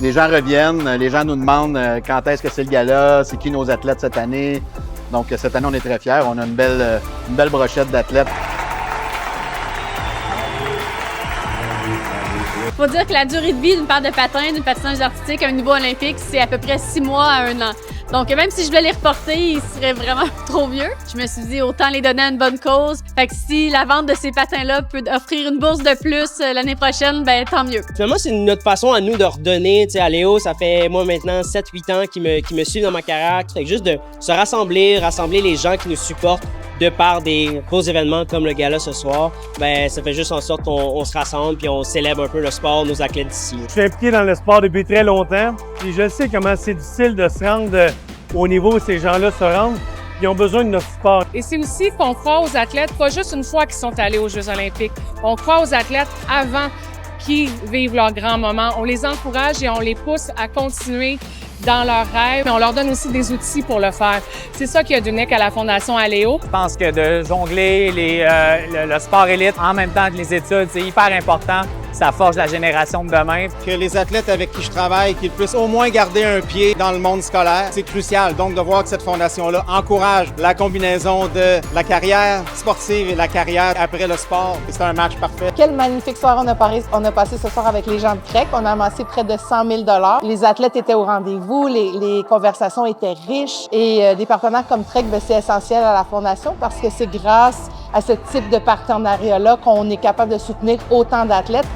Les gens reviennent, les gens nous demandent quand est-ce que c'est le gala, c'est qui nos athlètes cette année. Donc cette année, on est très fiers. On a une belle brochette d'athlètes. Il faut dire que la durée de vie d'une paire de patins, d'une patinage artistique à un niveau olympique, c'est à peu près 6 mois à 1 an. Donc même si je voulais les reporter, ils seraient vraiment trop vieux. Je me suis dit autant les donner à une bonne cause. Fait que si la vente de ces patins-là peut offrir une bourse de plus l'année prochaine, ben tant mieux. Finalement, c'est notre façon à nous de redonner. Tu sais, à Léo, ça fait moi maintenant 7-8 ans qu'il me suit dans ma carrière. Fait que juste de se rassembler les gens qui nous supportent de par des gros événements comme le gala ce soir, ben ça fait juste en sorte qu'on se rassemble puis on célèbre un peu le sport, nos athlètes d'ici. Je suis impliqué dans le sport depuis très longtemps et je sais comment c'est difficile de se rendre au niveau où ces gens-là se rendent. Ils ont besoin de notre support. Et c'est aussi qu'on croit aux athlètes, pas juste une fois qu'ils sont allés aux Jeux olympiques. On croit aux athlètes avant qu'ils vivent leur grand moment. On les encourage et on les pousse à continuer dans leurs rêves. Mais on leur donne aussi des outils pour le faire. C'est ça qui est d'unique à la Fondation Aléo. Je pense que de jongler le sport élite en même temps que les études, c'est hyper important. Ça forge la génération de demain. Que les athlètes avec qui je travaille, qu'ils puissent au moins garder un pied dans le monde scolaire, c'est crucial. Donc de voir que cette fondation-là encourage la combinaison de la carrière sportive et la carrière après le sport. C'est un match parfait. Quelle magnifique soirée on a passé ce soir avec les gens de Trek. On a amassé près de 100 000 $. Les athlètes étaient au rendez-vous, les conversations étaient riches et des partenaires comme Trek, c'est essentiel à la fondation parce que c'est grâce à ce type de partenariat-là qu'on est capable de soutenir autant d'athlètes.